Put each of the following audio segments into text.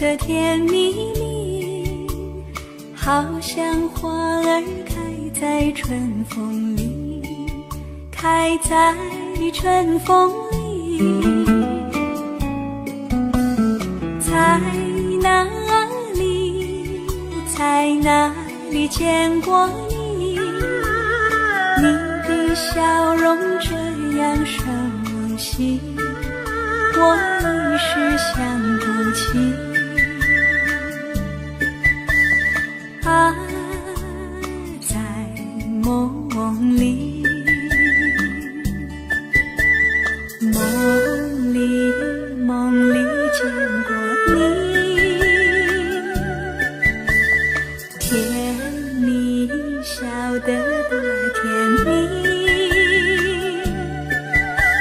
的甜蜜蜜，好像花儿开在春风里，开在春风里。在哪里，在哪里见过你？你的笑容这样熟悉，我一时想不起。啊，在梦里，梦里见过你，甜蜜笑得多甜蜜。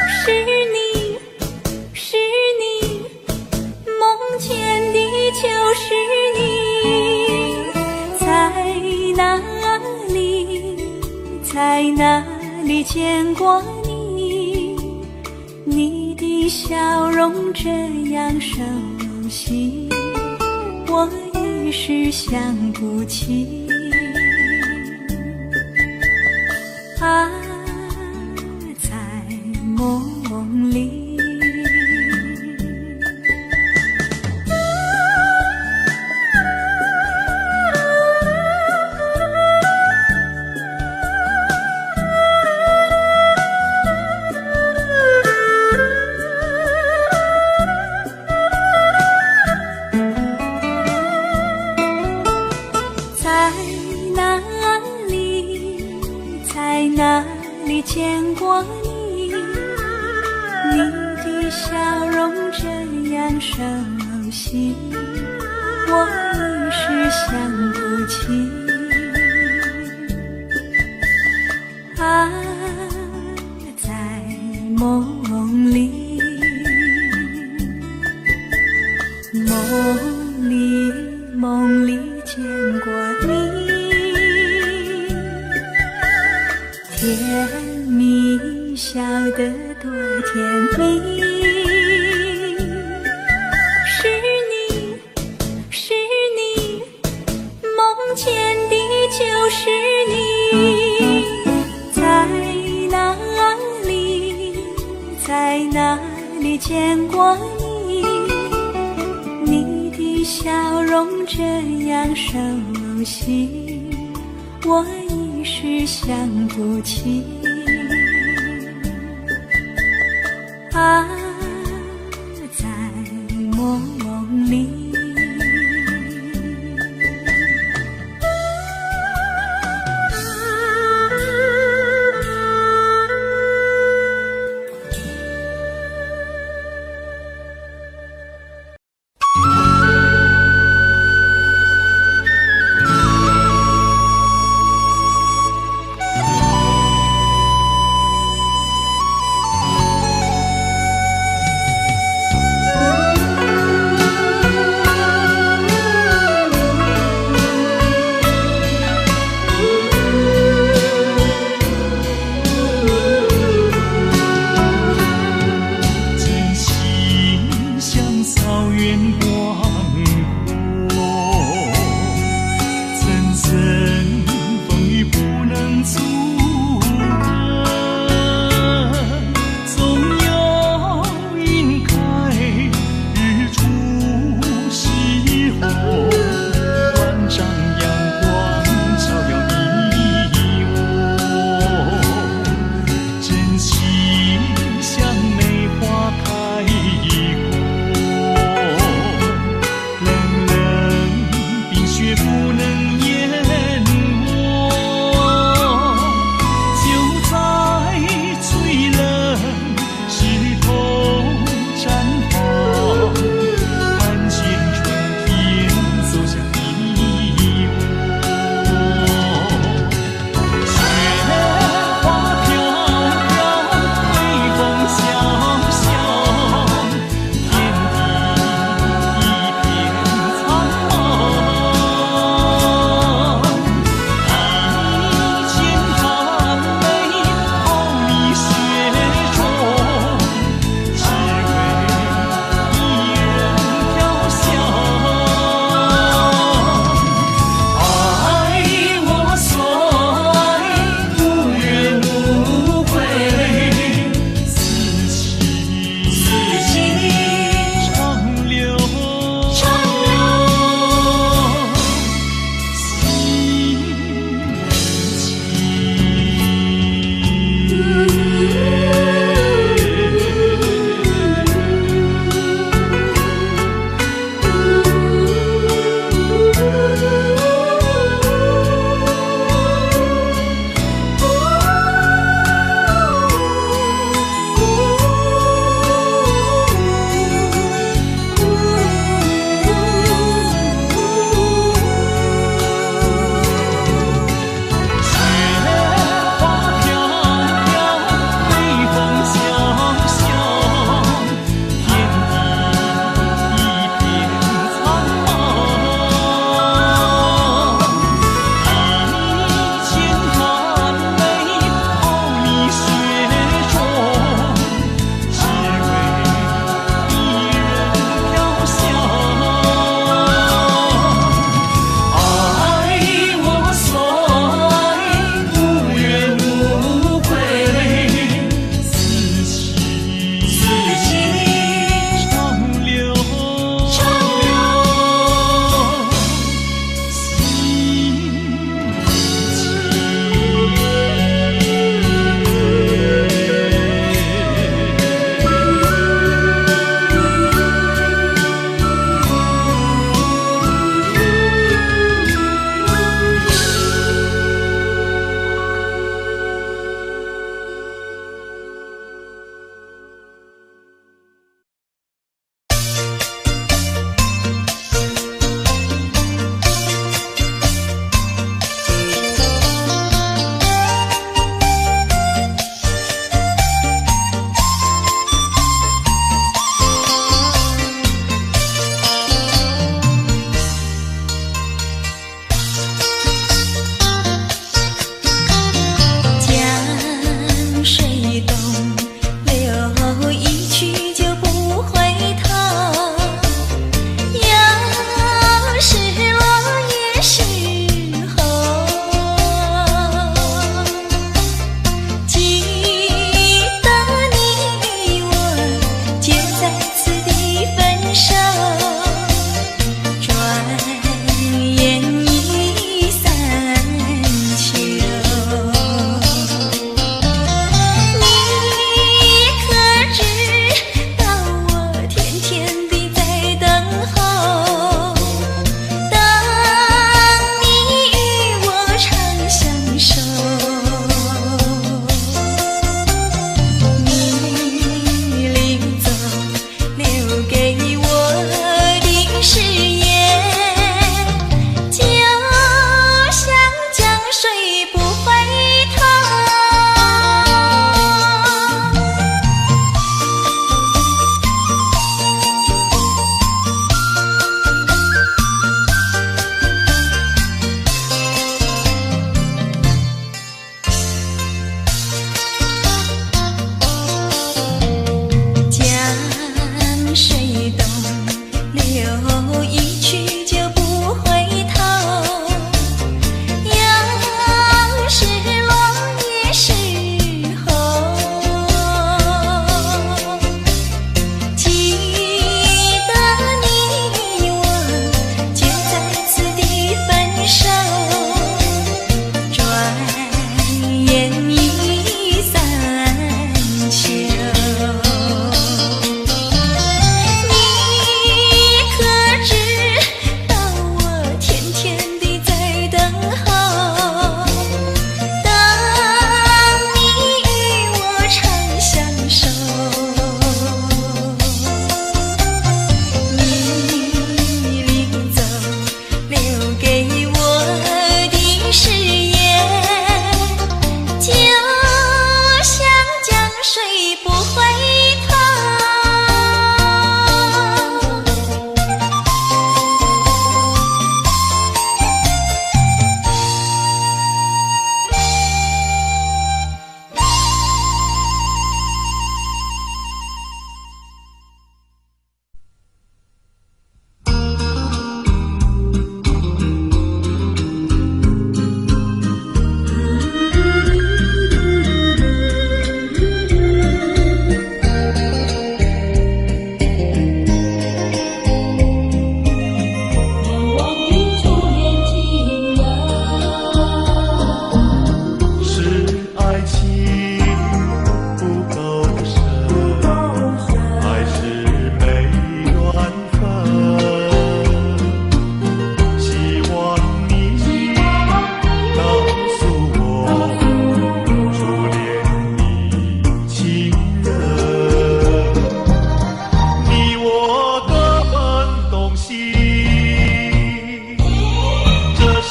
是你，梦见的就是你。在哪里见过你？你的笑容这样熟悉，我一时想不起。啊，在梦里。在哪里见过你？你的笑容这样熟悉，我一时想不起。啊，在梦里，梦里见过你。甜蜜笑得多甜蜜。是你，梦见的就是你。在哪里见过你？你的笑容这样熟悉，我一时想不起。啊，在梦里。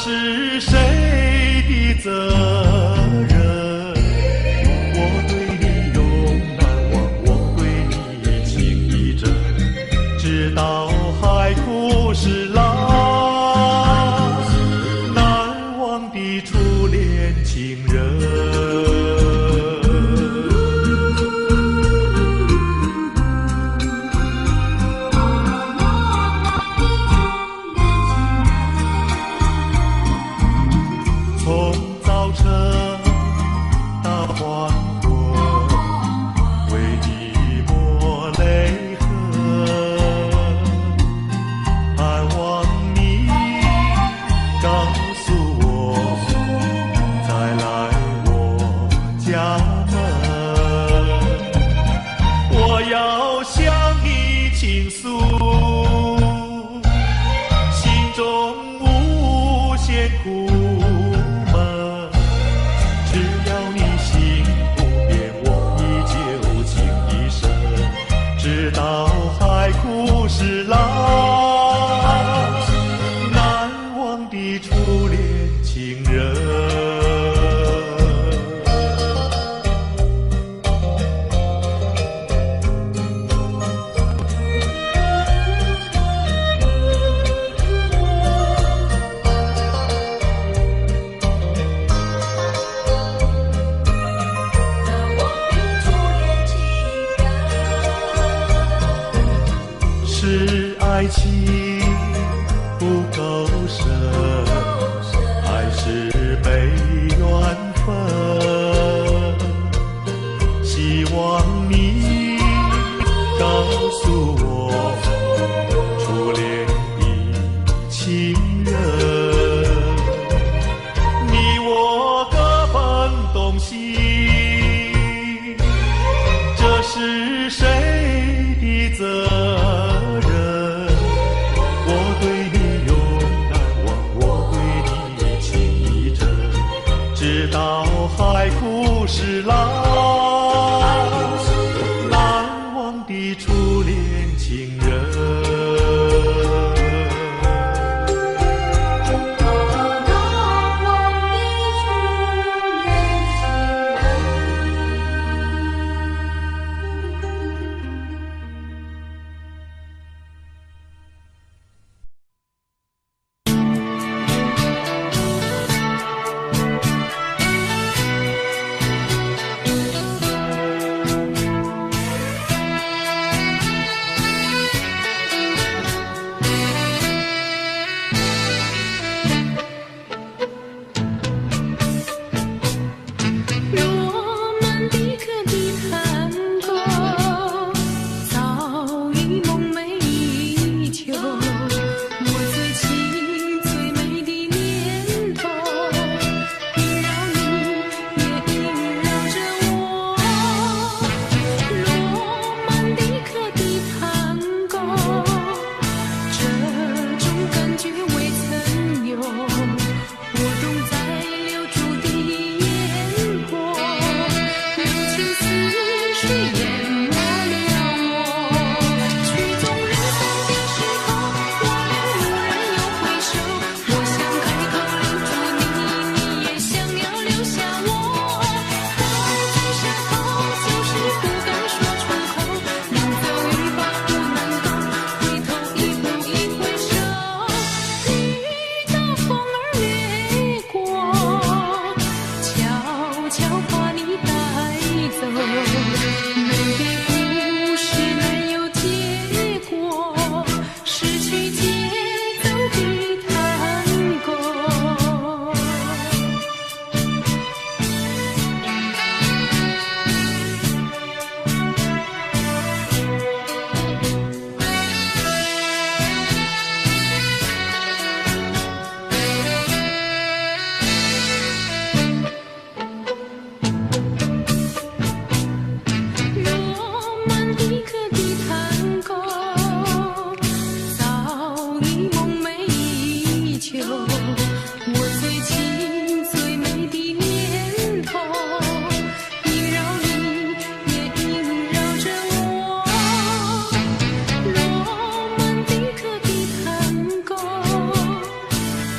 是谁的责任？我对你永难忘，我对你情意真，直到海枯石烂，难忘的初恋情人。从早晨到黄昏，为你抹泪痕，盼望你告诉我，再来我家门。我要向你倾诉心中无限苦闷，只要你心不变，我依旧情一生，直到海枯石烂，难忘的初恋情人。是爱情不够深，还是没缘分？希望你告诉我，初恋的情人，你我各分东西，这是谁的责任？我对你永难忘，我对你情意真，直到海枯石烂，难忘的初恋情人。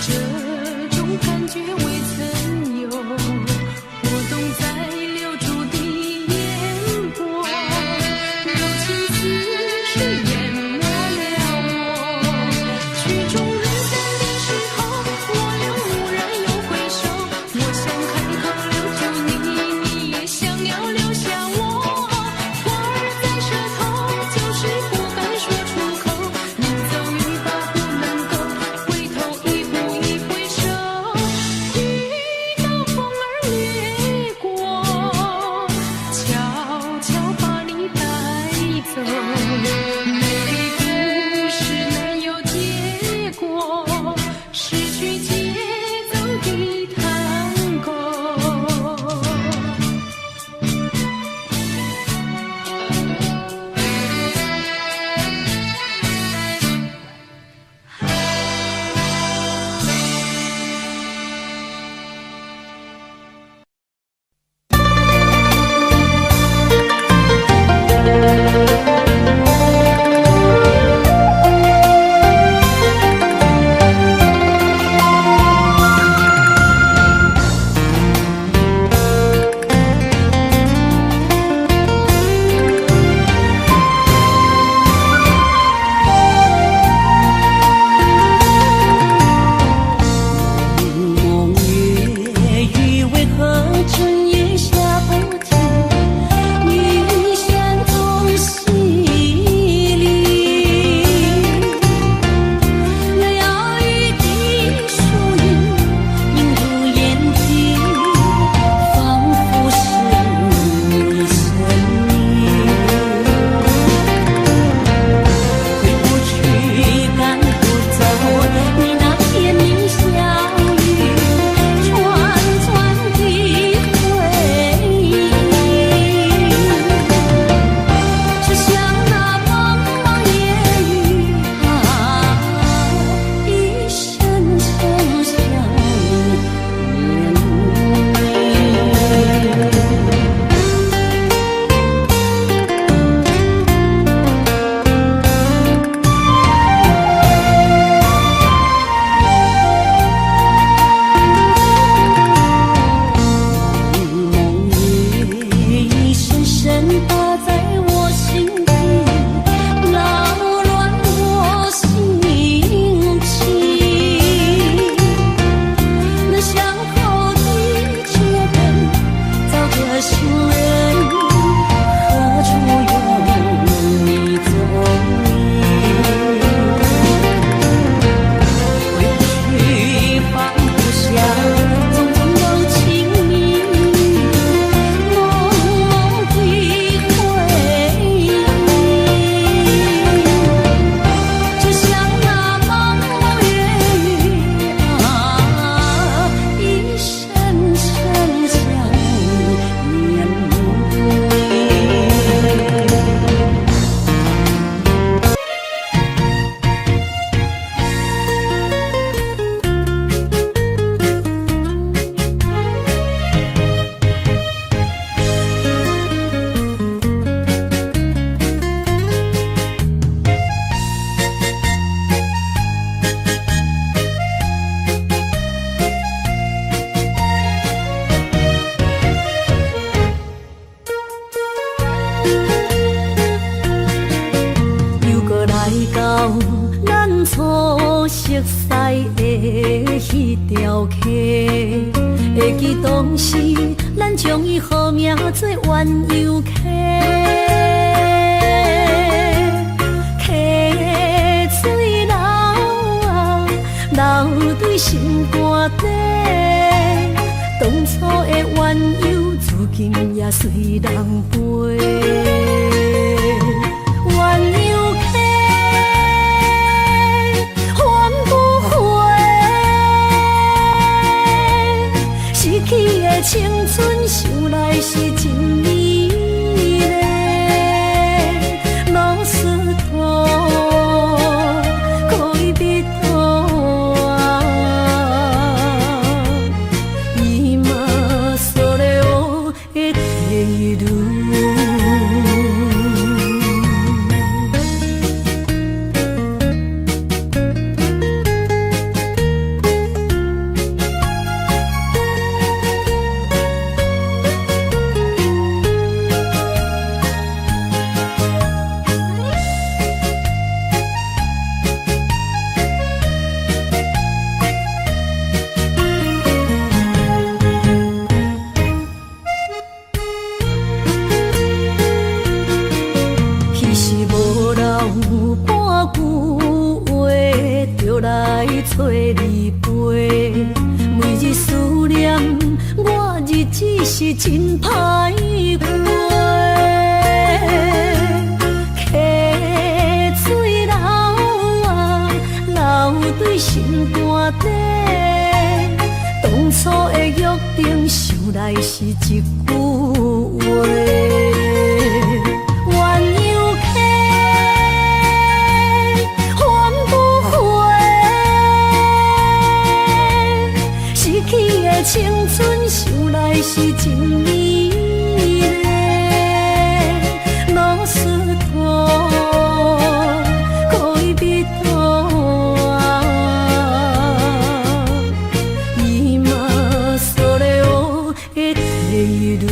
这种觉未曾有，我懂在留住的眼光，柔情似水淹没了我。曲终人散的时候，我又蓦然又回首，我想开口留住你，你也想要留下我。话儿在舌头，就是不敢说出口。临走一把不能够回头，一步一回首，遇到风儿掠过，悄悄把你带走。美丽故事难有结果，失去节奏的探戈。梦月雨为何春夜下不停？雨声中淅沥，摇摇欲滴树影映入眼睛，仿佛是你身影。回不去，赶不走你那甜蜜笑语，串串的回忆，就像那茫茫夜雨一声声想念梦月一声声打在我心底，扰乱我心情。那相扣的诀本，早个行人，何处有你踪影？回不去，放不下种种柔情蜜语，朦朦的回忆，就像那茫茫月雨一声声想念你。又搁来到咱初熟悉的迄条溪，会记当时咱将伊号名做鸳鸯溪。溪水流啊，流对心肝底，当初的鸳鸯，如今也随人飞。鸳鸯溪，换不回，失去的青春，想来是真美丽。老师徒，可以别途啊，伊嘛所了的地路。顶想来是一句话。鸳鸯客，换不回，失去的青春想来是真美丽。老师徒，可以别途，伊嘛所了的退路。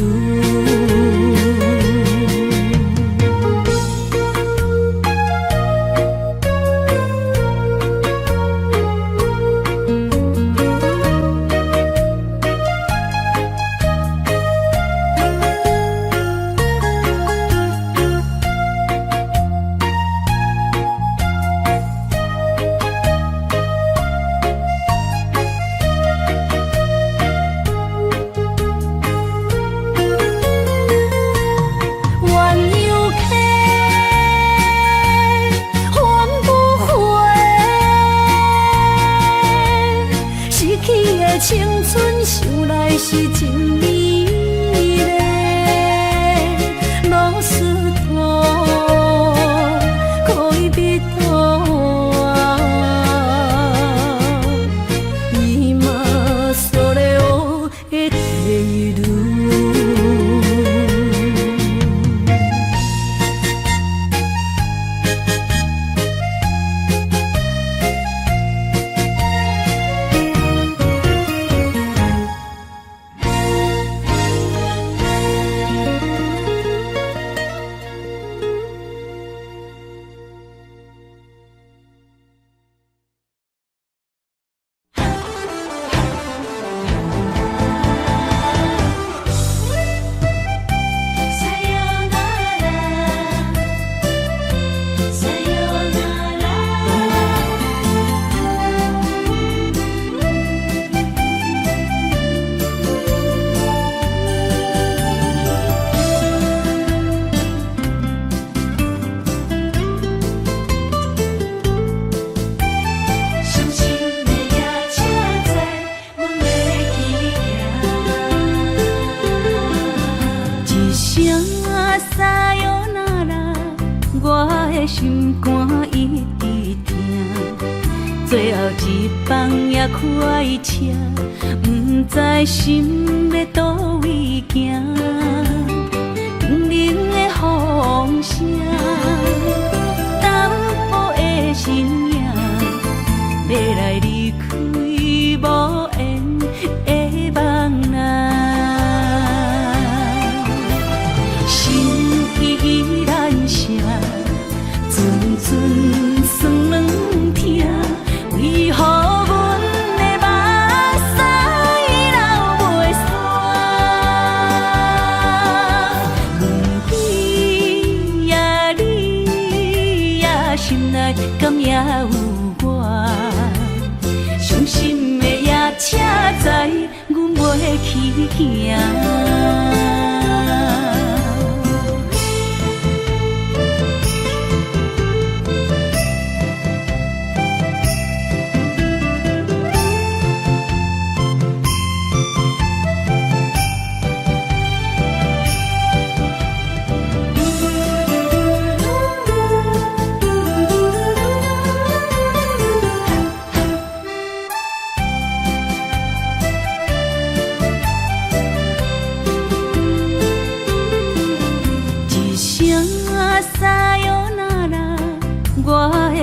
青春想来是真美丽，老师徒，可以别途，伊嘛所了的退路。心肝一直疼，最后一放也开车，不知心要倒位行。冷冷的风声，淡薄的身影，要来离开无缘的梦啊，心依然舍。阵阵酸软疼，为何阮的目屎流袂煞？问你呀，你呀，心内敢也有我？伤心的夜车载，阮袂去行。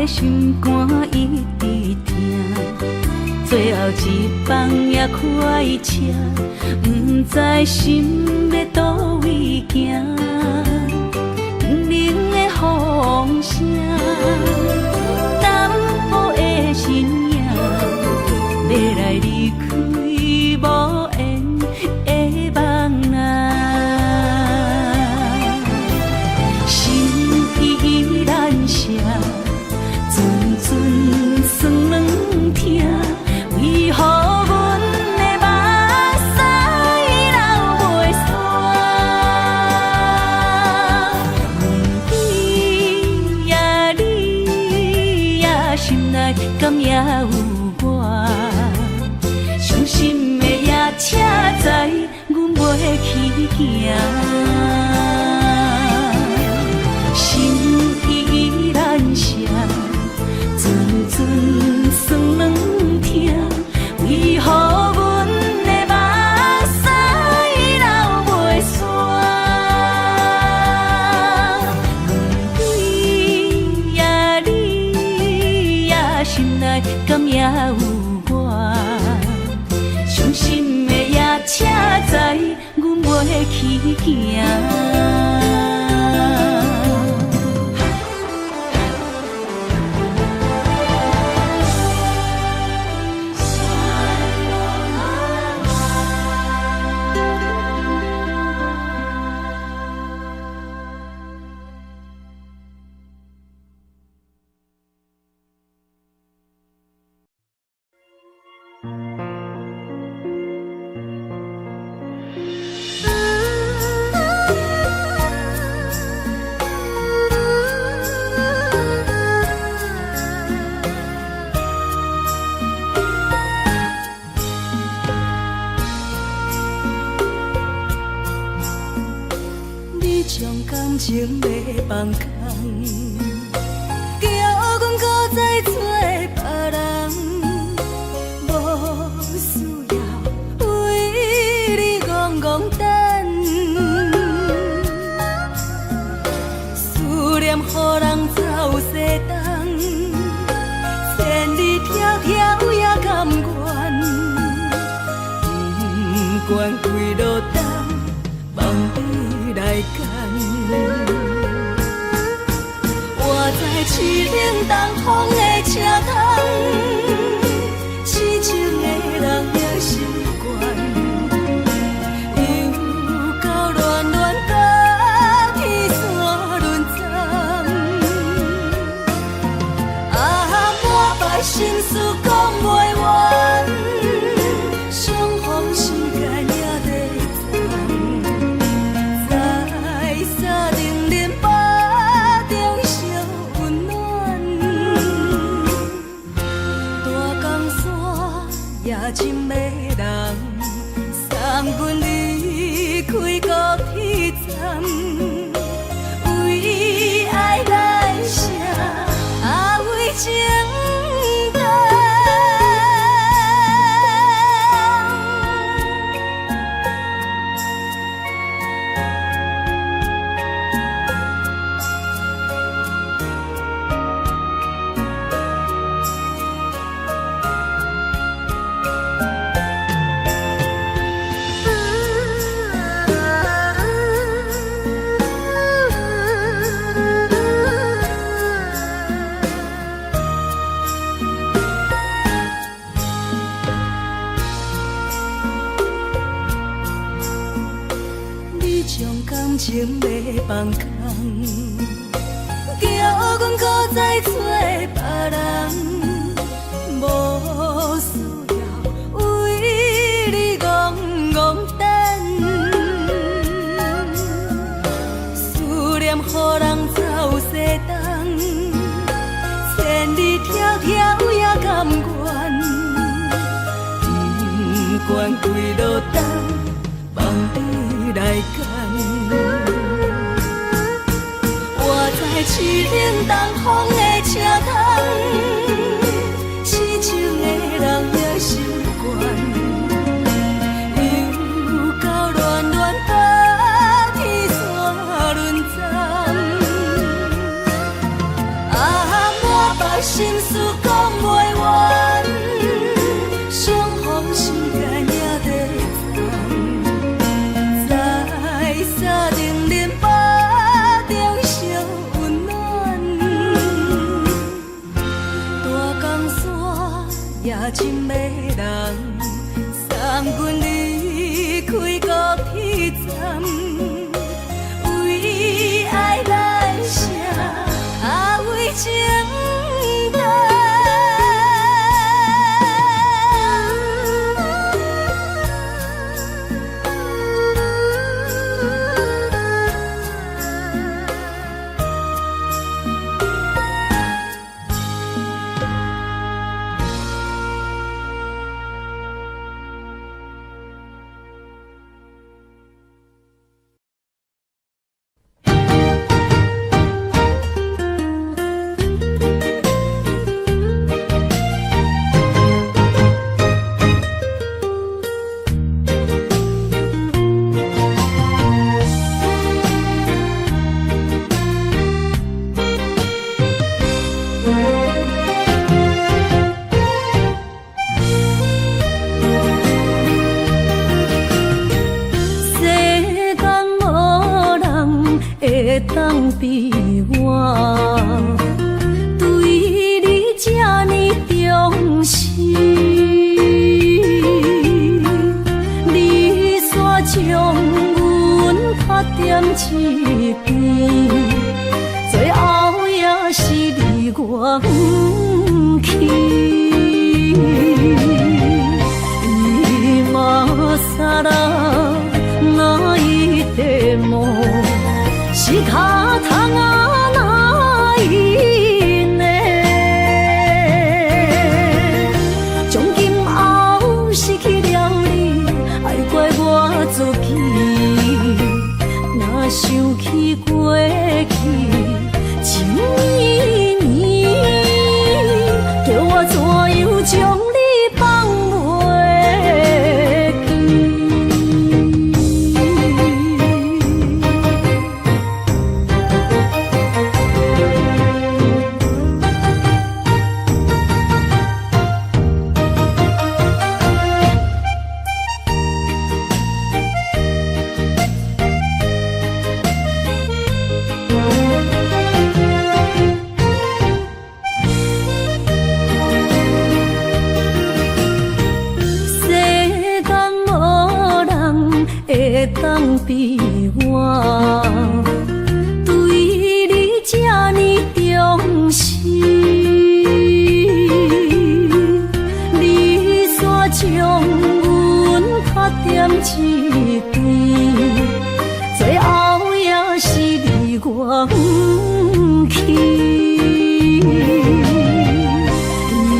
心肝一直疼，最后一放也开车，不知心要倒位行。冷冷的风声，淡薄的身影，要来离开无缘的梦啊，心依然舍。阵酸软疼，为何阮的目屎流袂煞？问你呀，你呀，心内敢也有我？伤心去行。心依然伤，阵阵酸软痛，为何阮的目屎流袂煞？问你呀，心内敢也有我？伤心的也请知，阮袂去行。感情要放空，叫阮搁再做别人，无需要为你戆戆等。思念予人走西东，千里迢迢也甘愿，不管几落冬，望你来干。我在凄冷东风的车窗，痴情的人也习惯，又到乱乱甲天线轮转。满腹心事讲袂完，伤风时间也在藏。在沙丁林巴中烧温暖，大江山也真迷人，送阮离开高铁站，为爱来写为情。感情要放空，叫阮搁再做别人，无需要为你戆戆等。思念予人走西东，千里迢迢也甘愿，不管几落冬，望你来干。我在凄冷东风的车窗，痴情的人也习惯，又到乱乱甲天线轮转。满腹心事讲袂完，伤风时间也在藏。在沙丁林巴中烧温暖，会当比我对你这呢重视？你煞将阮拍点一边，最后也是你我不去。今さら泣いても仕方がないね。从今后失去了你，爱怪我自己。若想起过去情绵绵，叫我怎样将你放袂记？会当比我对你这呢重视？你煞将阮拍点一边，最后也是你我不去。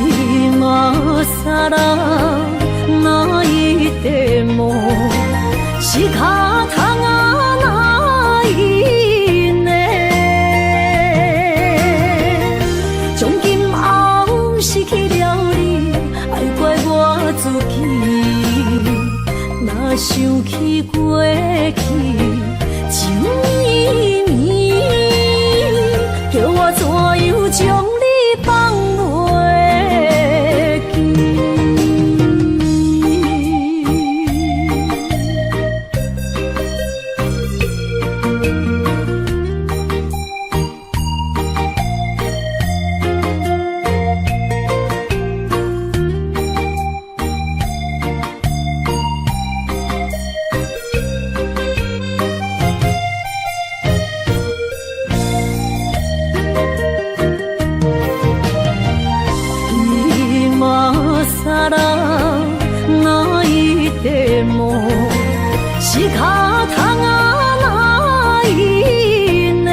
今さら泣いても仕方がないね。从今后失去了你，爱怪我自己。若想起过去情绵绵，叫我怎样将你放袂记？さら泣いても仕方がないね。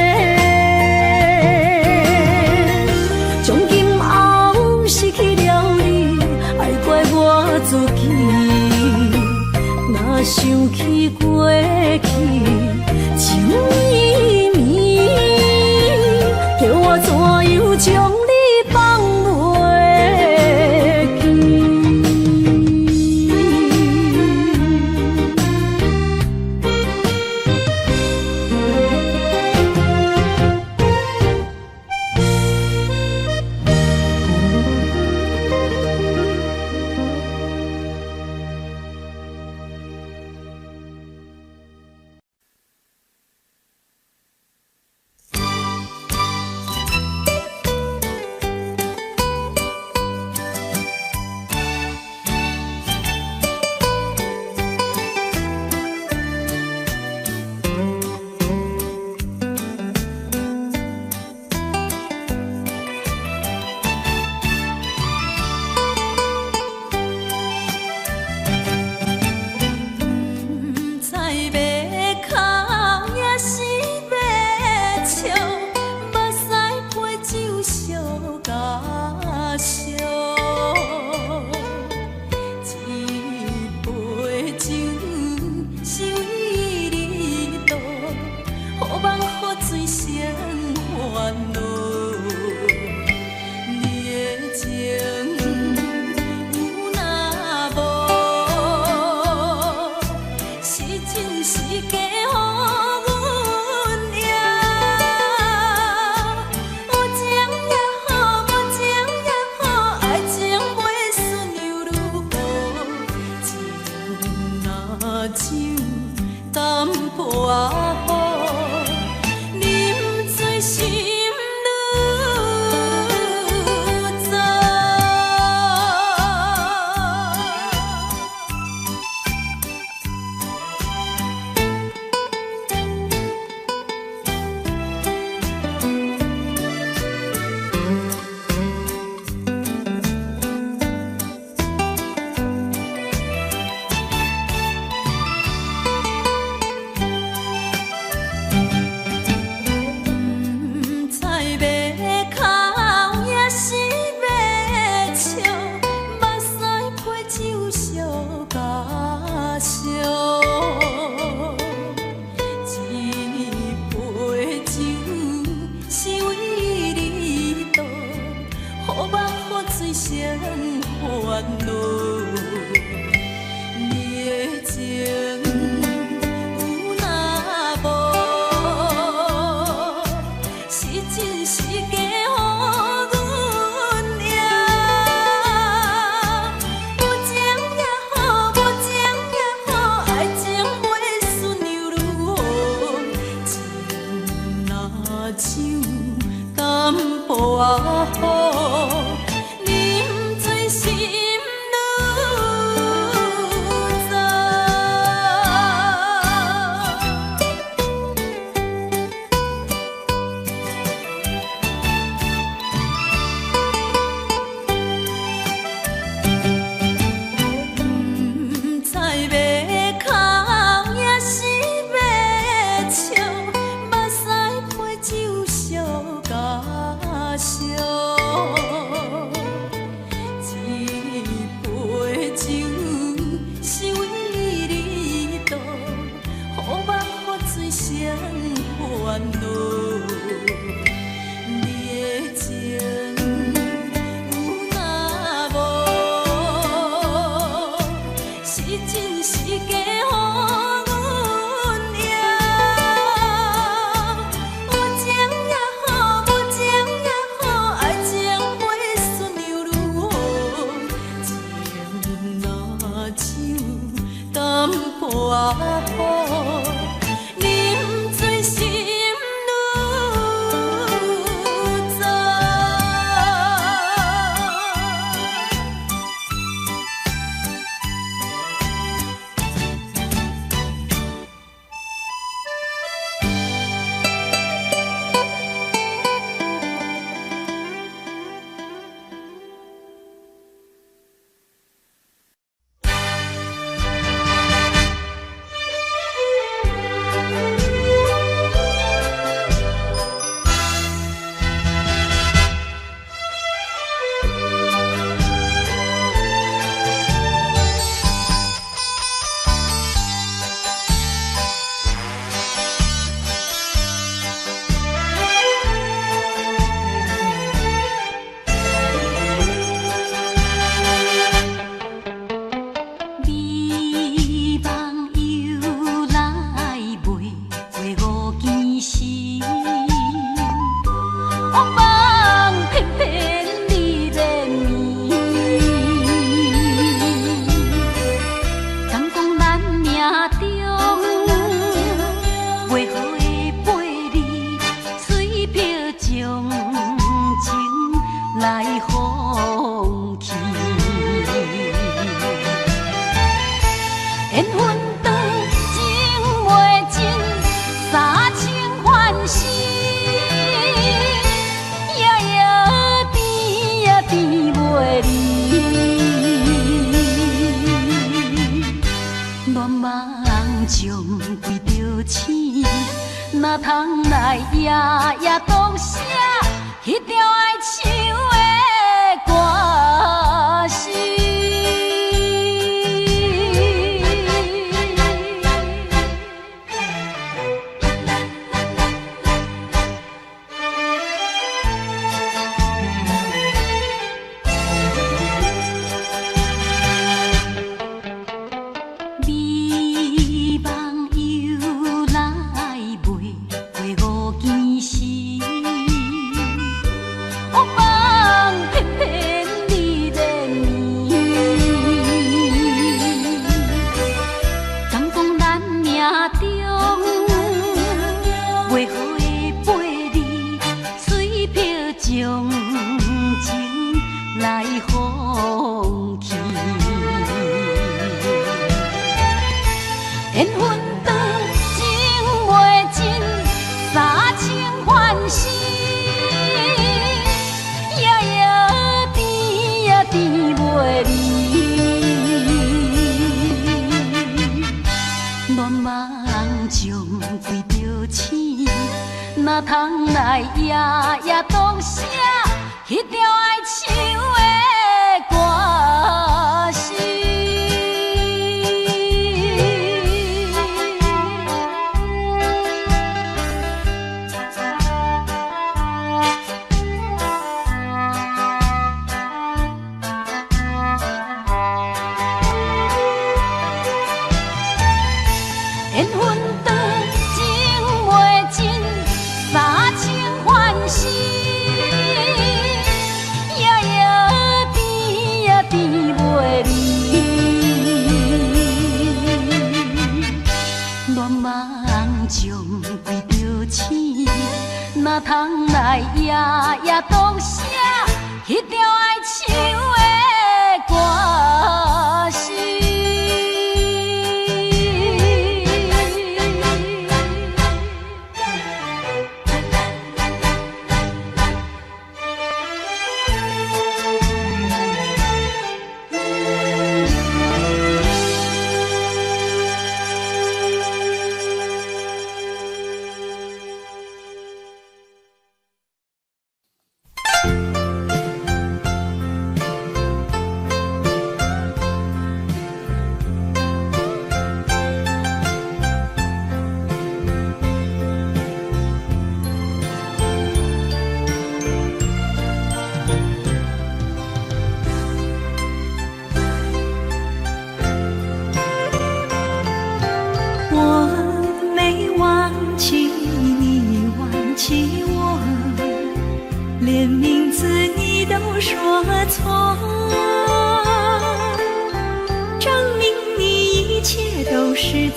从今后失去了你，爱怪我自己。若想起过去情绵绵，叫我怎样将你放袂记？酒淡薄仔好，你是真是假，予阮赢。有情也好，无情也好，爱情会顺流如风，情若酒淡薄仔苦，饮醉心愈糟。美梦又来袂过五更时，黑梦偏偏你连绵。敢讲咱命中袂好的陪你，水漂将情来放弃。缘分长情袂尽，三情换死，夜夜甜呀甜袂离。恋梦将规着醒，哪通来夜夜当写迄条爱唱的歌词。美梦又来袂过五更时，黑梦偏偏你连绵。敢讲咱命中袂好的陪你，水漂将情来放弃。缘分长情袂尽，三情换死，夜夜甜呀甜袂离。恋梦将规着醒，哪通来夜夜当写迄条爱唱的歌词。缘分长情袂尽，三情换死，夜夜甜呀甜袂离。恋梦将规着醒，哪通来夜夜当写迄条爱唱的歌词。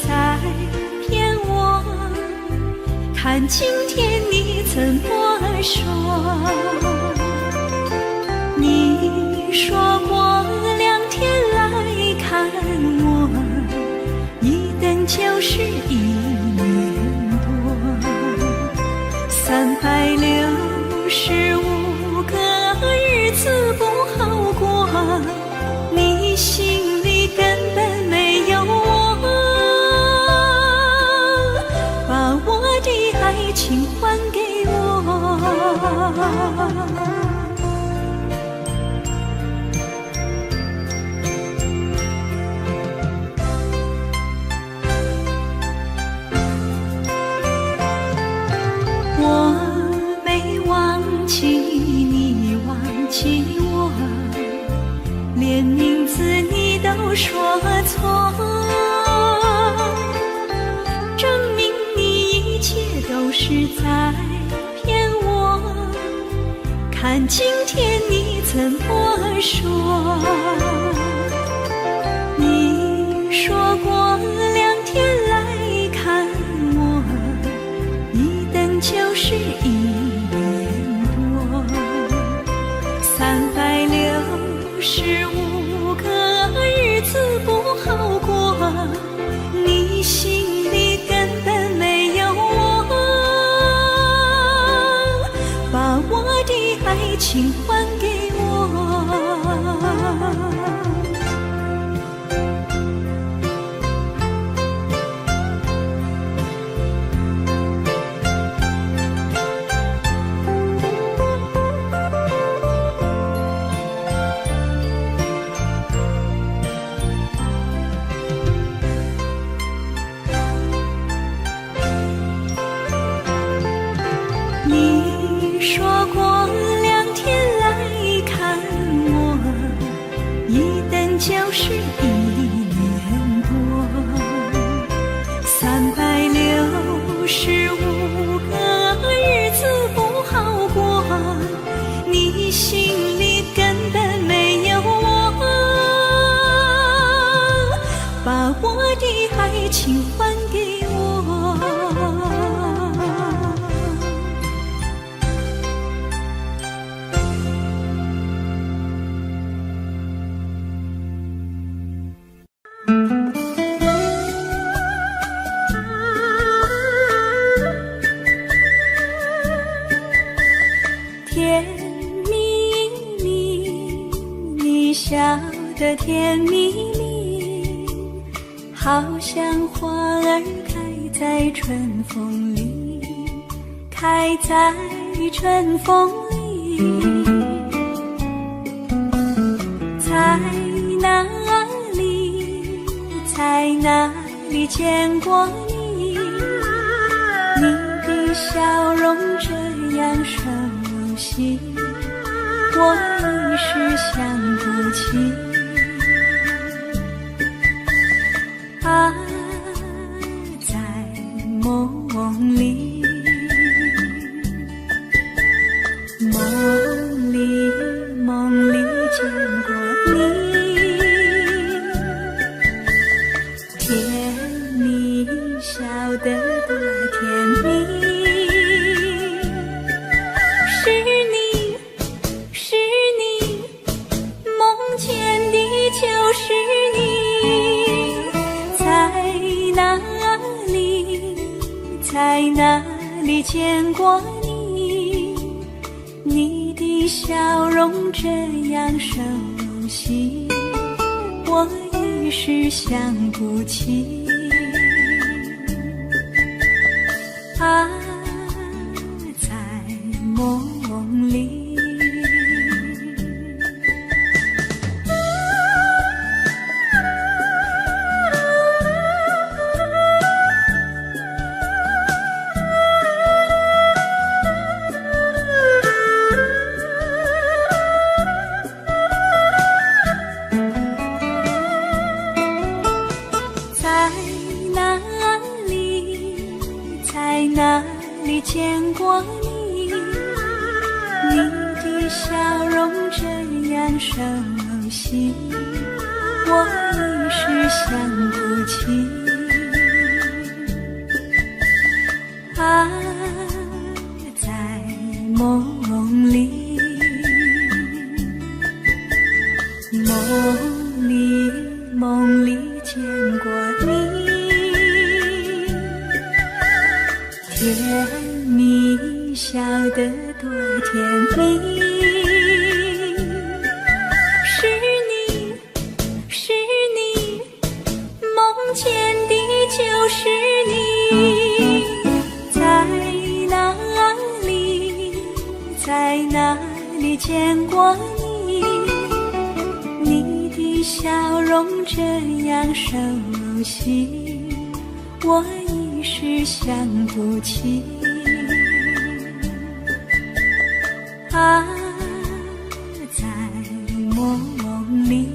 在骗我？看今天你怎么说？你说过2天来看我，一等就是1年多，365个日子不好过，你心里根本没有我，把我的爱情还给我。我没忘记你忘记我，连名字你都说错，证明你一切都是在骗我。看今天你怎么说？你说过2天来看我，一等就是1年多，365个日子不好过，你心里根本没有我，把我的爱情还给我。你说过2天来看我，一等就是1年多，365个日子不好过，你心里根本没有我，把我的爱情还给我。甜蜜蜜，你笑得甜蜜蜜，好像花儿开在春风里，开在春风里。在哪里，在哪里见过你？你的笑容这样熟悉，我一时想不起。啊，在梦里，梦里见过你，甜蜜笑得多甜蜜。就是你，在哪里见过你？你的笑容这样熟悉，我一时想不起。啊，在梦里。在哪里见过你？你的笑容这样熟悉，我一时想不起。你，甜蜜笑得多甜蜜。是你，是你，梦见的就是你，在哪里，在哪里见过你？你的笑容这样熟悉，我一时想不起。啊，在梦里。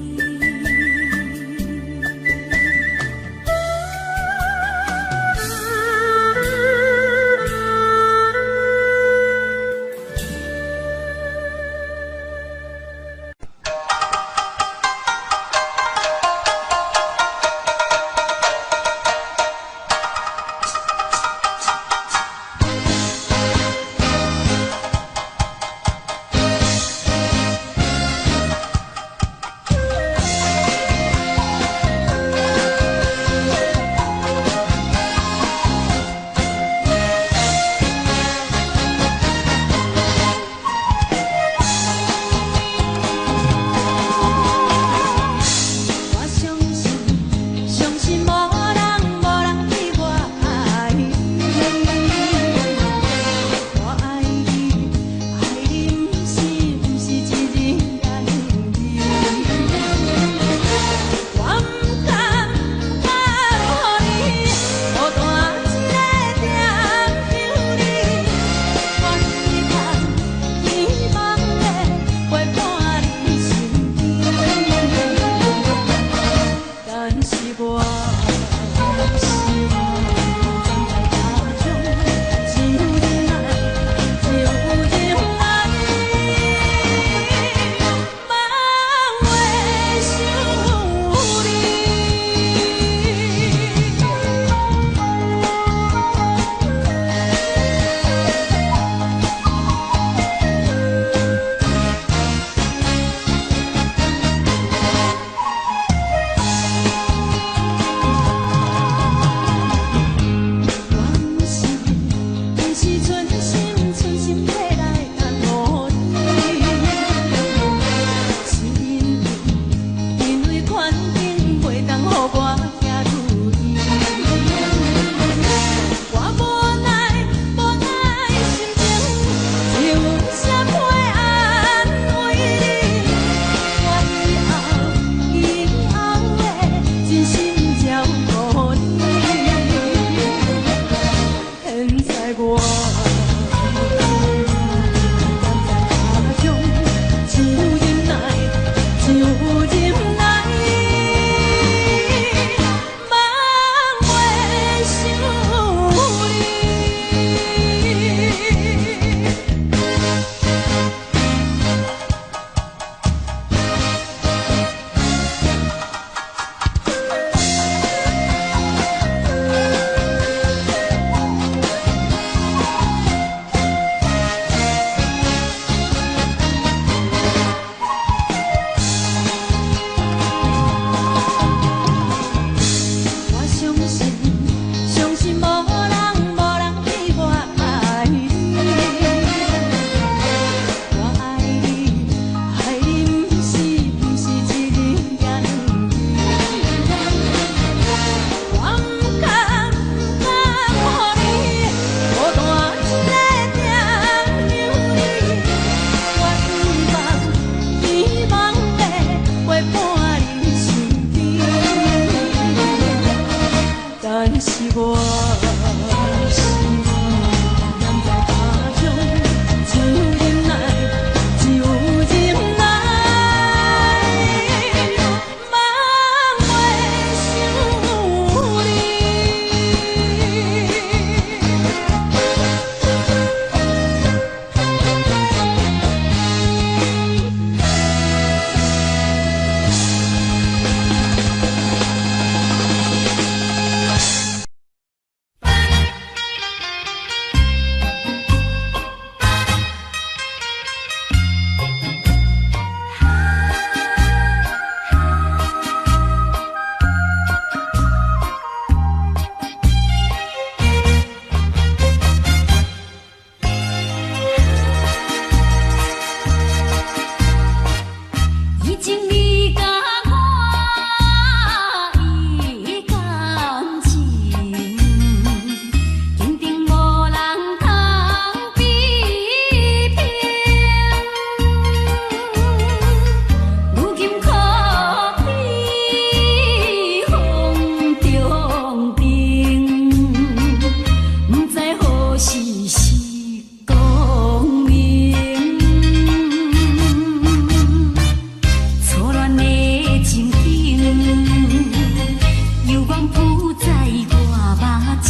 光铺在我目前，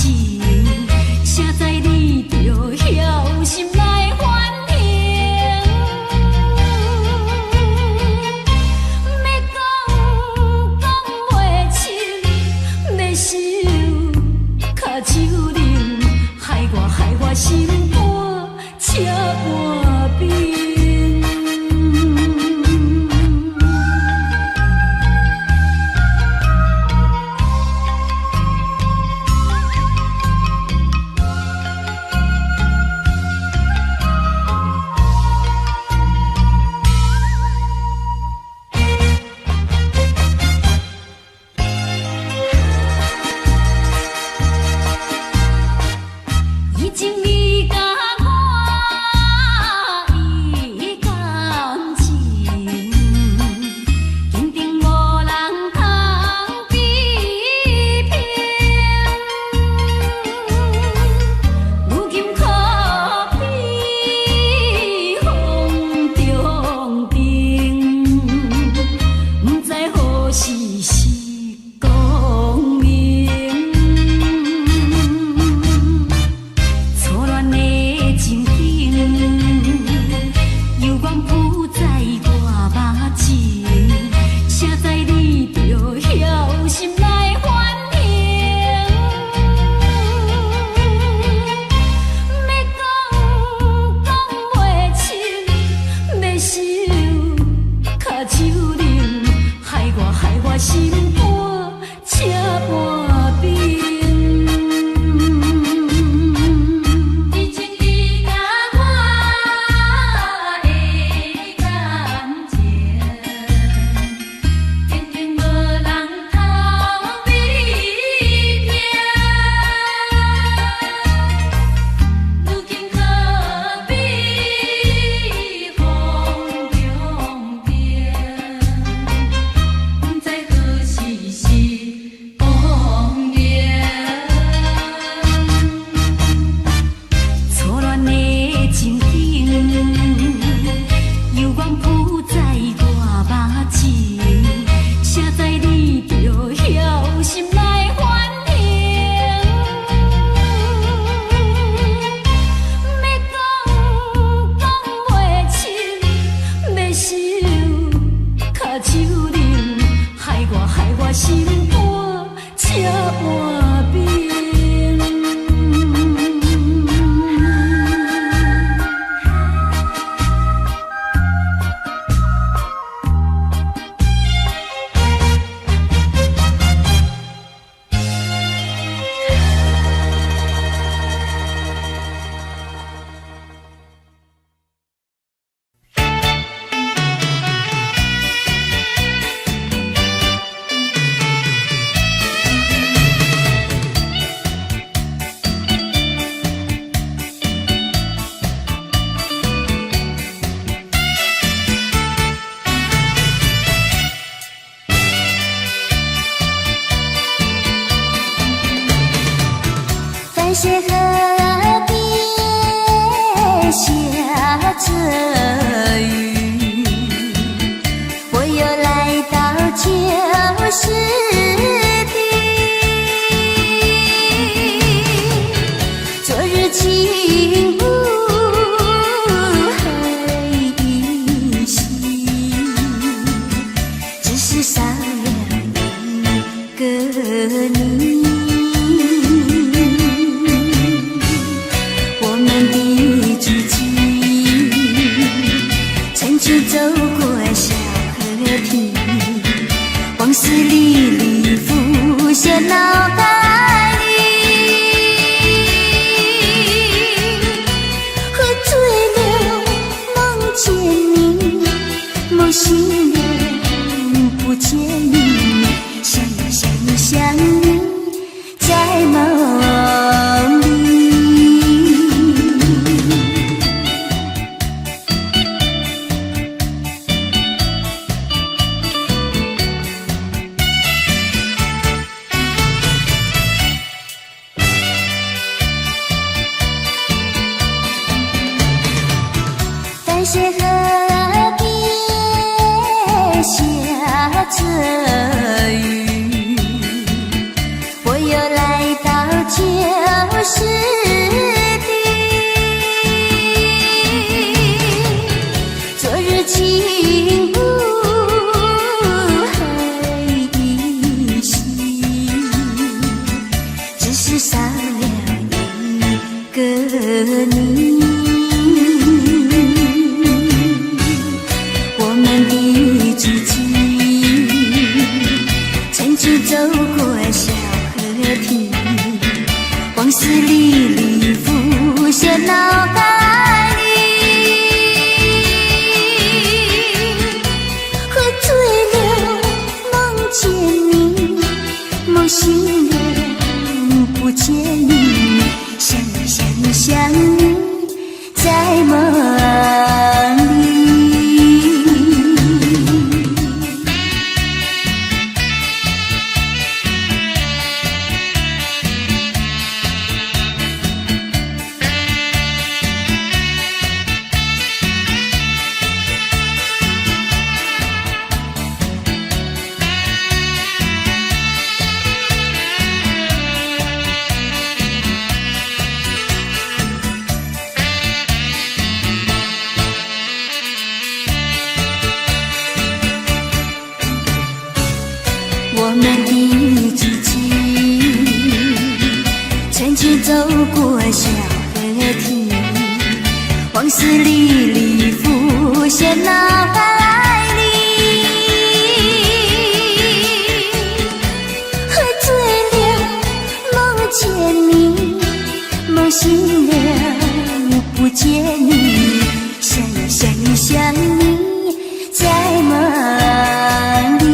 谁知你就晓心来反省。要讲袂清，要想脚手冷，害我心肝切半冰。些河边下着雨，我又来到旧时地，昨日情雾还依稀，只是少了一个你。走过小河堤，往事历历浮现脑袋里，喝醉了梦见你，梦醒了不见你，想你在梦里。淡水河边下着雨，又来到旧时地，昨日情物还依稀，只是少了一个你。我们的足迹曾经走过小河堤，往事历历浮现脑海里，喝醉了梦见你，梦醒了不见你，想你在梦里。我们的足迹曾经走过小河堤，往事历历浮现脑海里，喝醉了梦见你，梦醒了不见你，想你在梦里。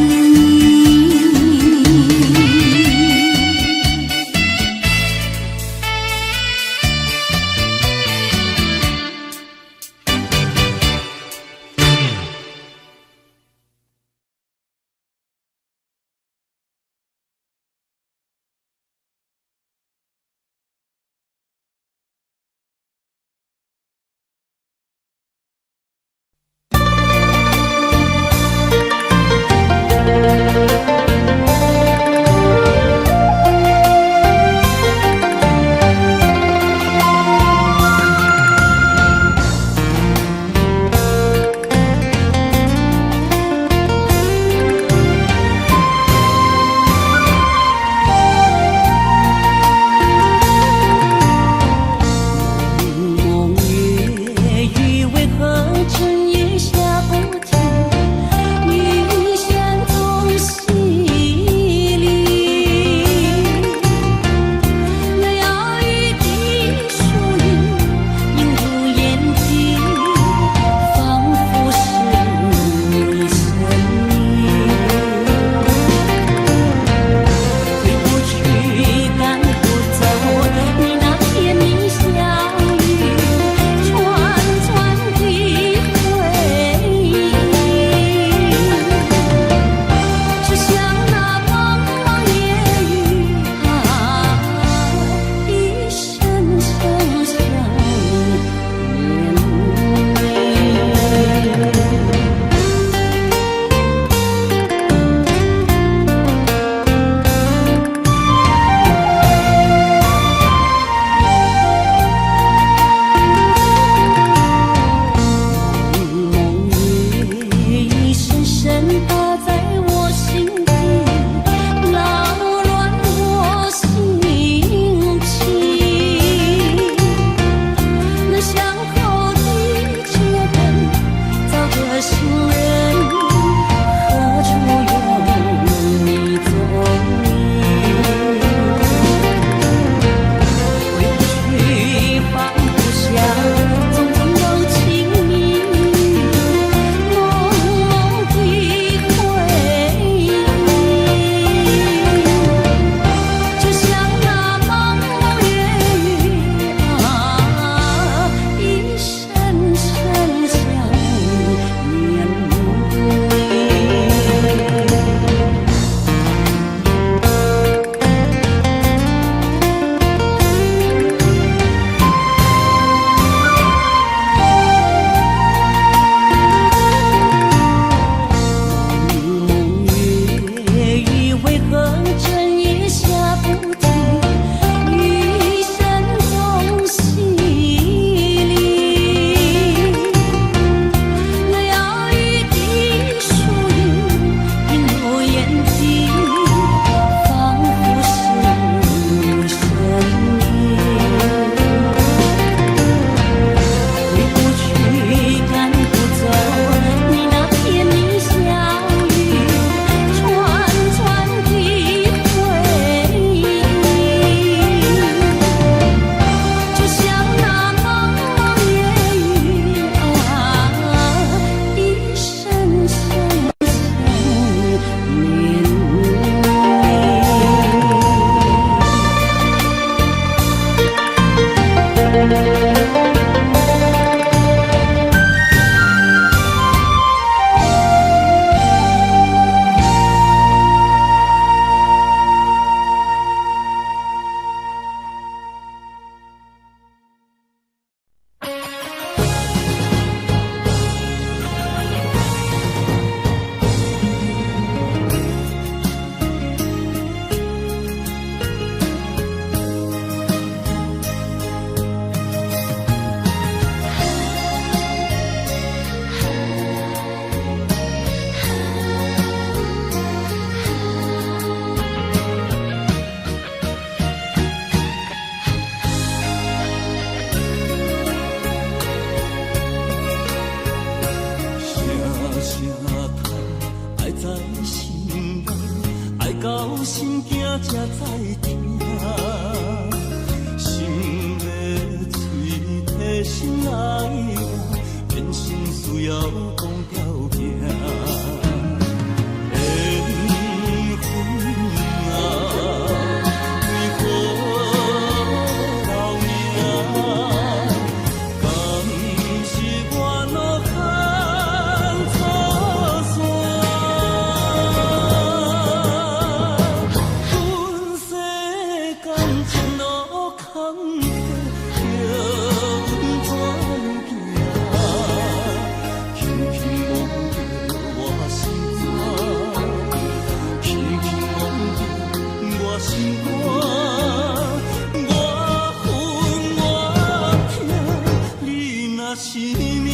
听，心要嘴提心来话，变心需要讲条件。缘分啊，为何留名？敢是我路牵错线？阮世间前路坎坷，叫阮怎行？轻轻摸着我心肝，轻轻摸着我心肝，我恨我痛，你若是命。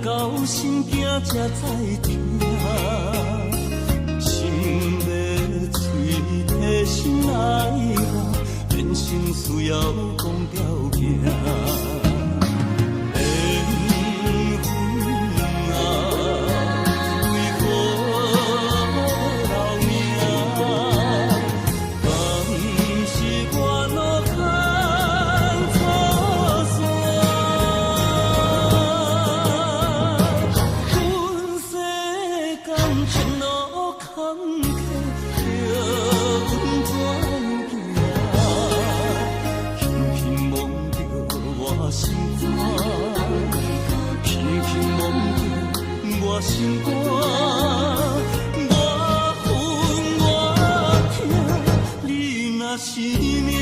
到心惊才知听，心要嘴提心来话，人生需要讲条件。缘分啊，为何留名？敢是我路牵错线？前路坎坷，叫阮怎行？轻轻摸着我心肝，轻轻摸着我心肝，我恨我痛，你若是命。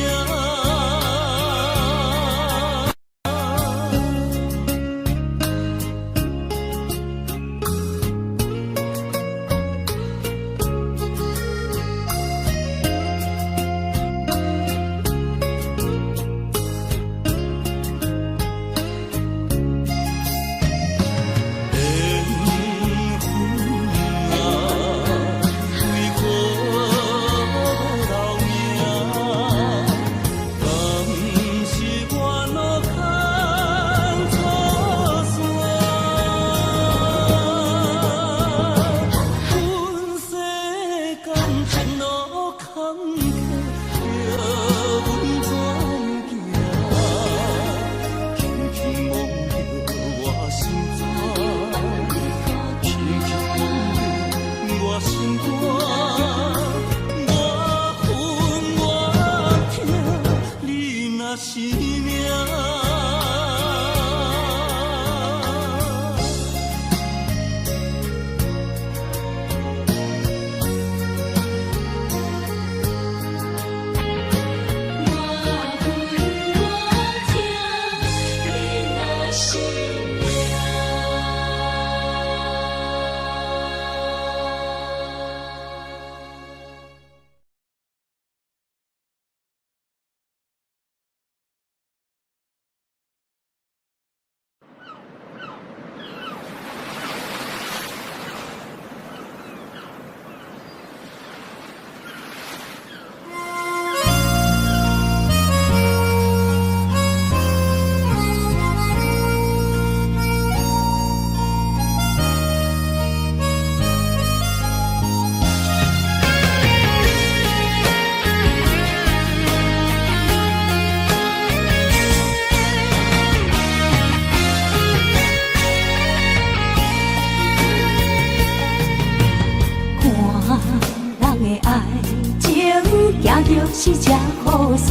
是这好势，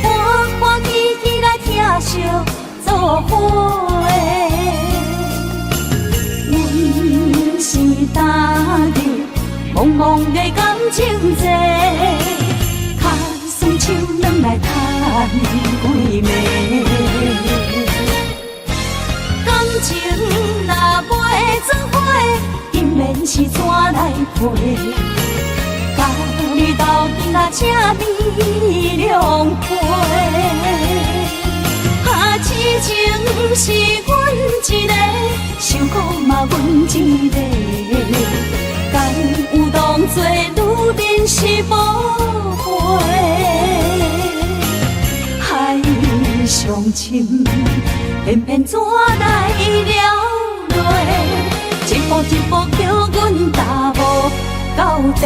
欢欢喜喜来听相作伙的。阮是踏入茫茫的感情债，卡算手软来叹几暝。感情若袂做伙，今免是怎来陪？甲你斗阵啊，请你谅配。啊，痴情是阮一个，想苦嘛阮一个，敢有当作女人是无悔？海上深，偏偏怎来了落？一步一步叫阮踏无到底。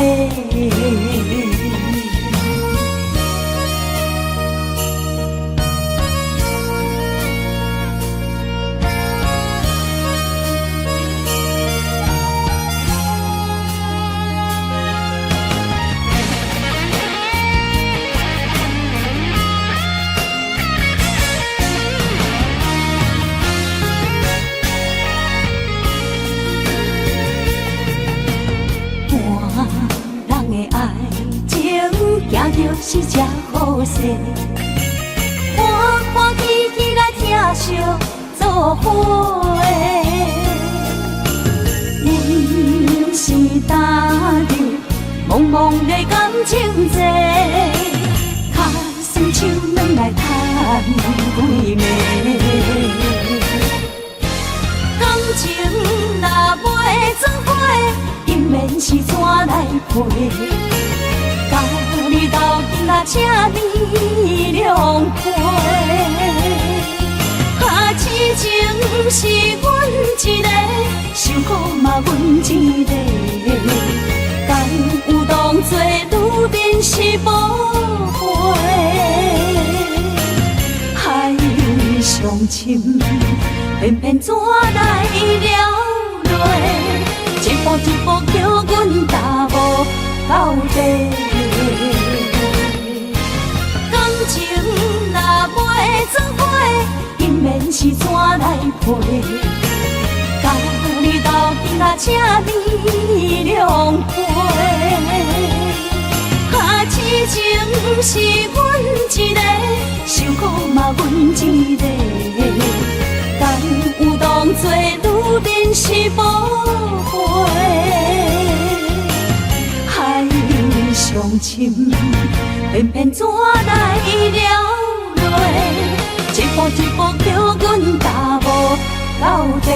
行就是这好势，欢欢喜喜来疼惜做伙。人是打着茫茫的感情债，脚酸手软来叹几暝。感情若袂做伙，因免是怎来陪？甲你斗阵啊，请你谅配。啊，痴情是阮一个，想苦嘛阮一个，敢有当作女人是无悔？海上深，偏偏怎来了落？一步一步叫阮踏无到底。感情若袂做伙，因免是怎来陪？甲你斗阵啊，请你谅配。啊，痴情是阮一个，想苦嘛阮一个，敢有当作女人是无悔？海上深，偏偏怎来了落？一步一步叫阮踏无到底。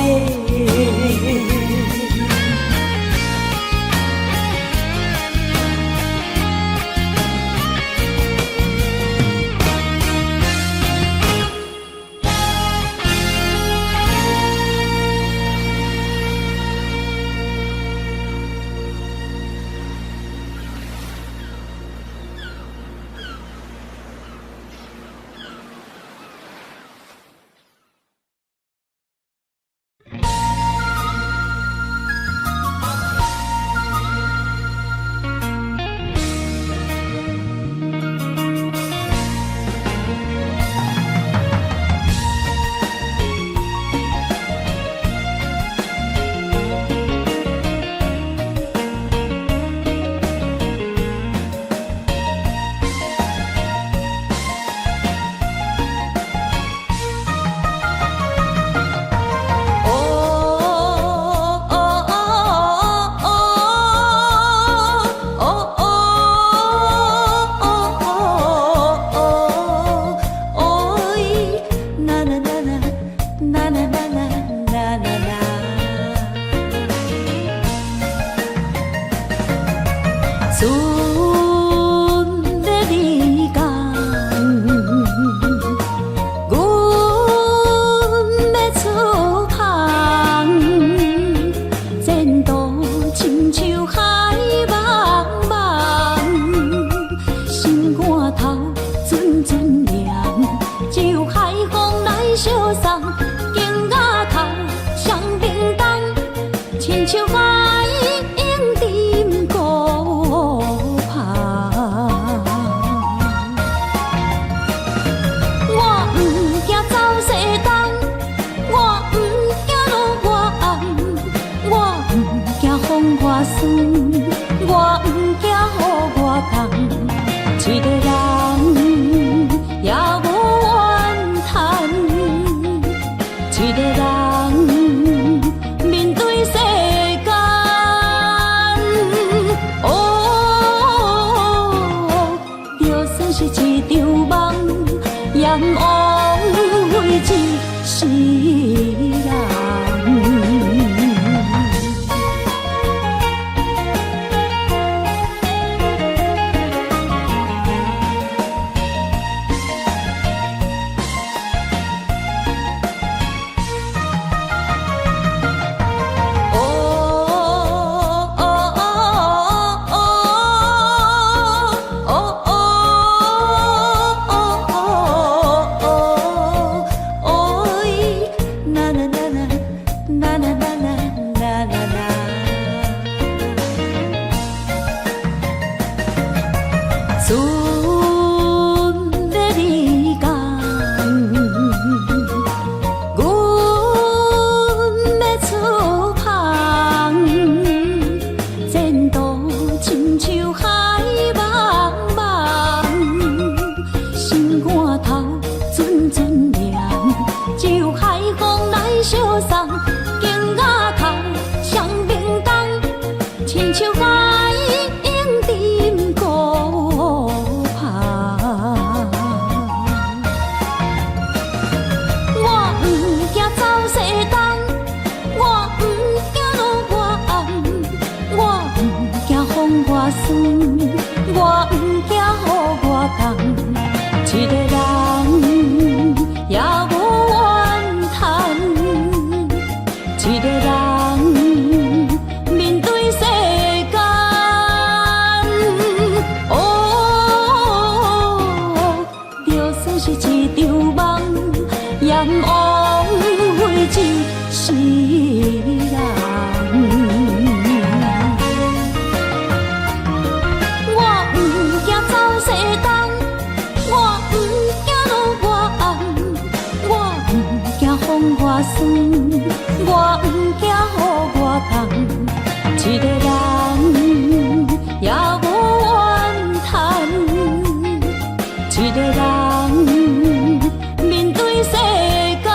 哦。算是一场梦，阎王为一世人。我不惊予我讲，一个人也无怨叹，一个人面对世间。就算是一场梦，阎王为一世人。我酸，我不惊予我讲，一个人也无怨叹，一个人面对世间。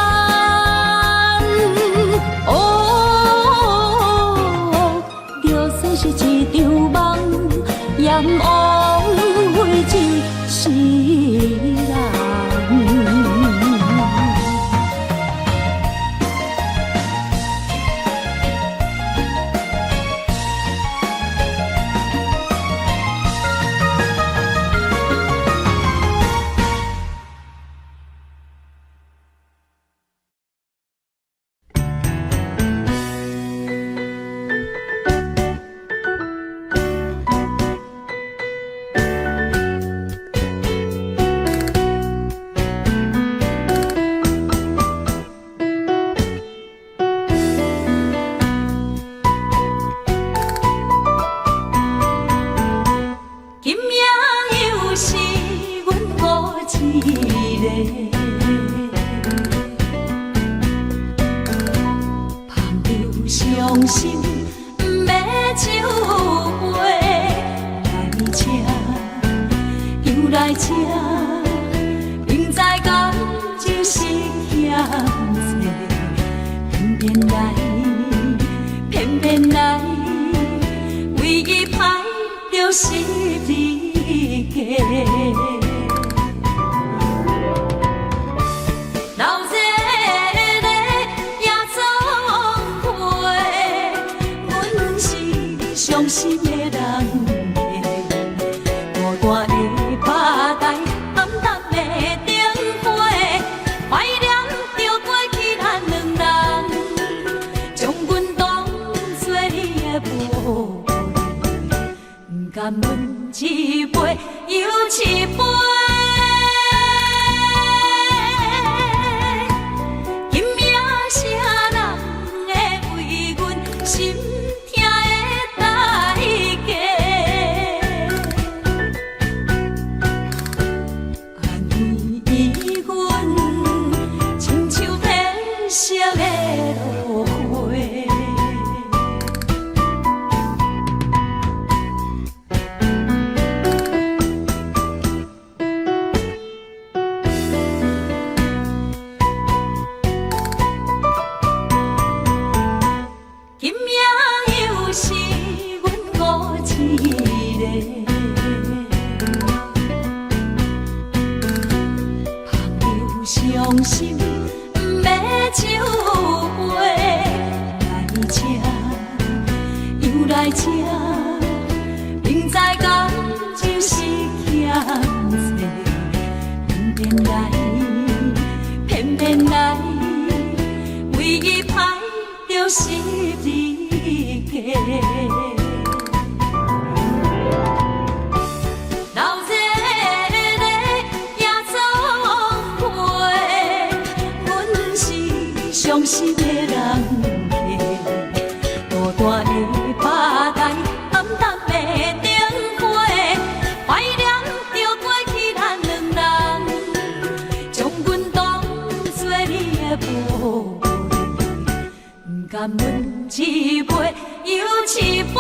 就算是一场梦，阎王为一世人。伤心不要收回，来这又来这，明知感情是险多，偏偏来，偏偏来，唯一歹就是你家。伤心的人，孤单的拍台，暗淡的灯花，怀念着过去咱两人，将阮当作你的宝贝，不甘问一伤心，不要酒杯来吃，又来吃，明知感情是欠债，偏偏来，为伊歹着失你家。老热热夜总会，阮是伤心的人客，孤单的吧台，暗淡的灯火，怀念着过去咱两人，将阮当作你的宝贝，不甘阮一杯又一杯。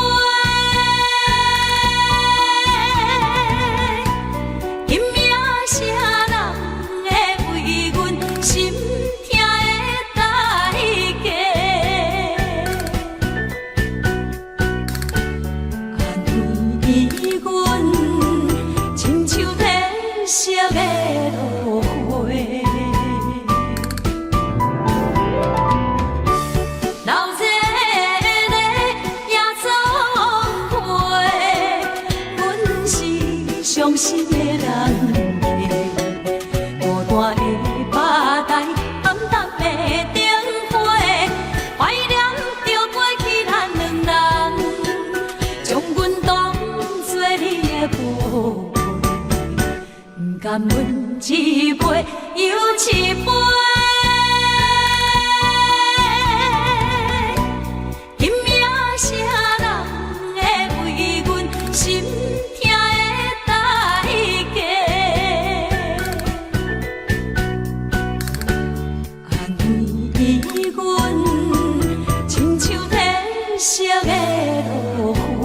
伤心的人客，孤单的吧台，暗淡的灯火，怀念着过去咱两人，将阮当作你的宝贝，不甘阮一杯又一杯。今夜谁人会为阮心痛的代价？安慰阮，亲像褪色的落花。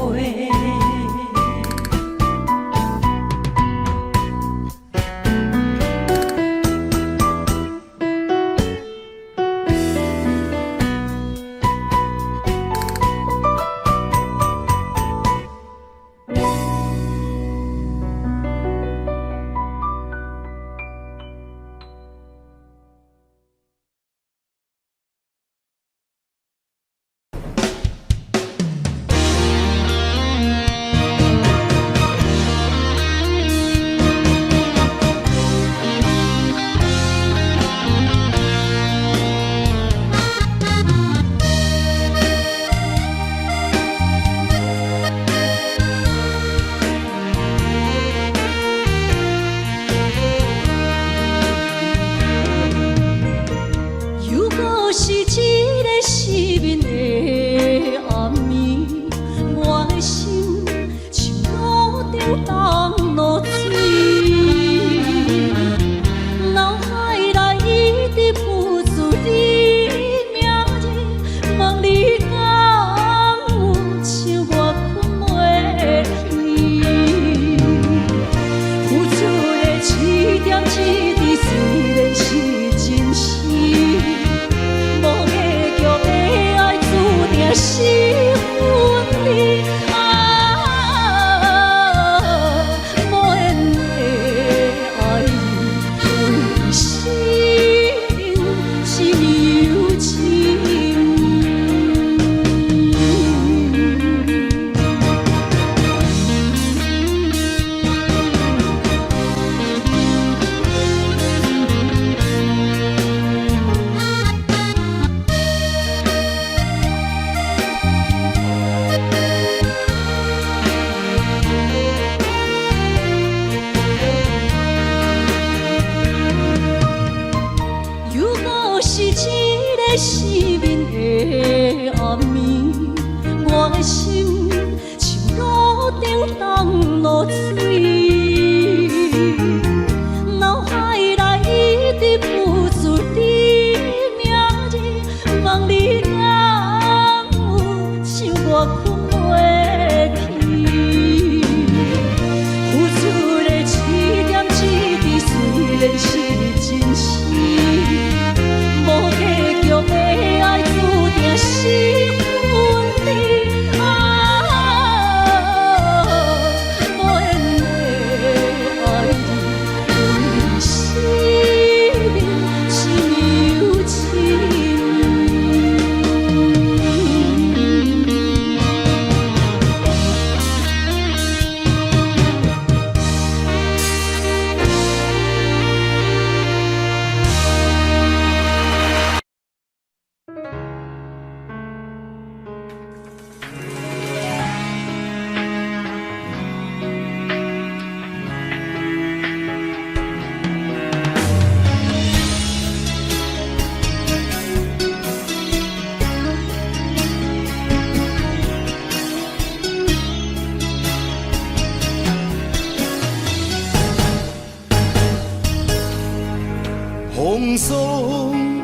风霜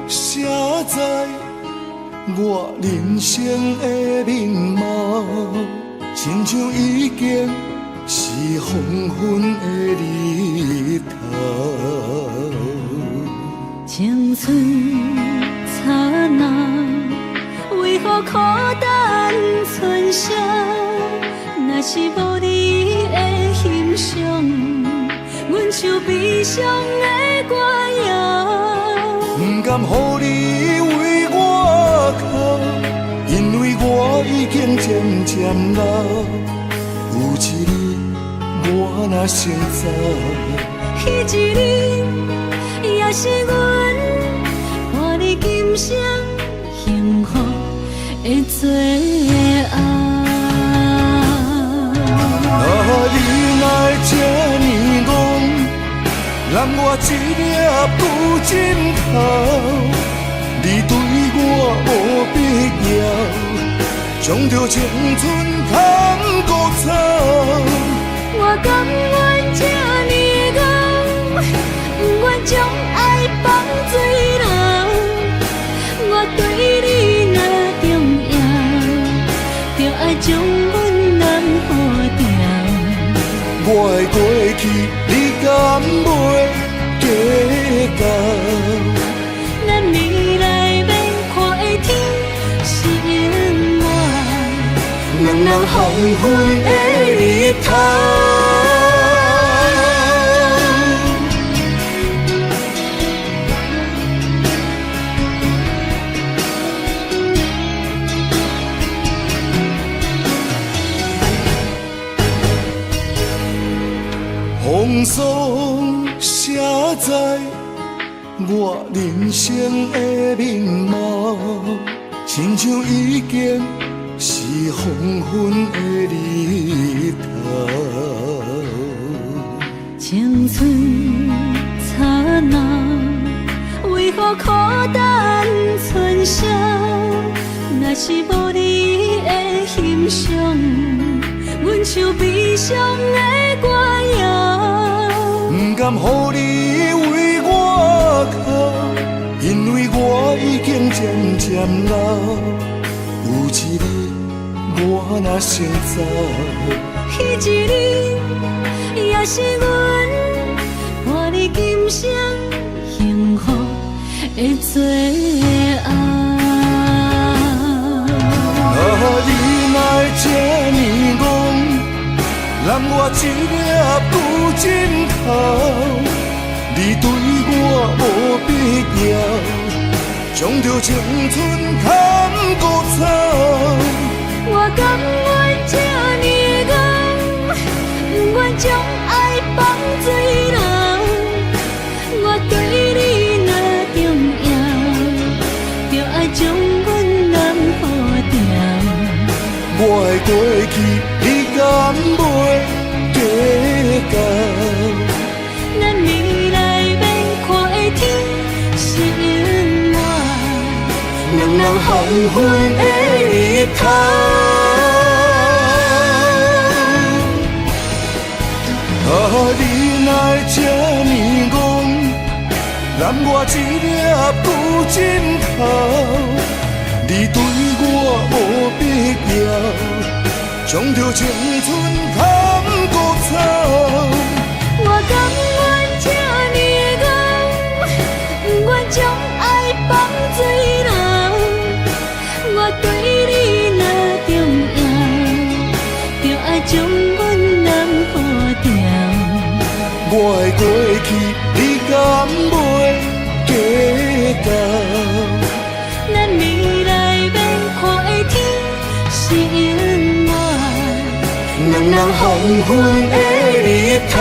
写在我人生的面貌，亲像已经是黄昏的日头。青春刹那，为何孤单存剩？若是无你的欣赏，阮像悲伤的歌谣。不甘予你为我哭，因为我已经渐渐老。有一日我若先走，彼一日也是阮伴你今生幸福的最后。你若这呢戆，揽我一粒不枕头，你对我无必要，将着青春通孤草。我甘愿这呢戆，不愿将爱放水流。我对你若重要，就爱将阮人付掉。我的过去，你敢袂计较？咱未来免看的天是永远，两人黄昏的日头。风霜写在我人生的面貌，亲像已经是黄昏的日头。青春刹那，为何孤单存剩？若是无你的欣赏，阮像悲伤的歌谣。不甘予你为我哭，因为我已经渐渐老。有一日我若先走，彼一日也是阮伴你今生幸福的最后。你若这呢戆，揽我一粒不枕头，你对我无必要，将着青春通孤草。我甘愿这呢戆，不愿将爱放水流。我对你若重要，就爱将阮人付掉。我的过去，你敢袂计较？咱未来免看的天是永远，两人黄昏的日头。你若这呢戆，揽我一粒不枕头，你对我无必要，将着青春通孤草。我甘愿这呢戆，不愿将爱放水流。我对你若重要，就爱将阮人付掉。我的过去，你敢袂计较？咱未来免看的天是永远，两人黄昏的日头。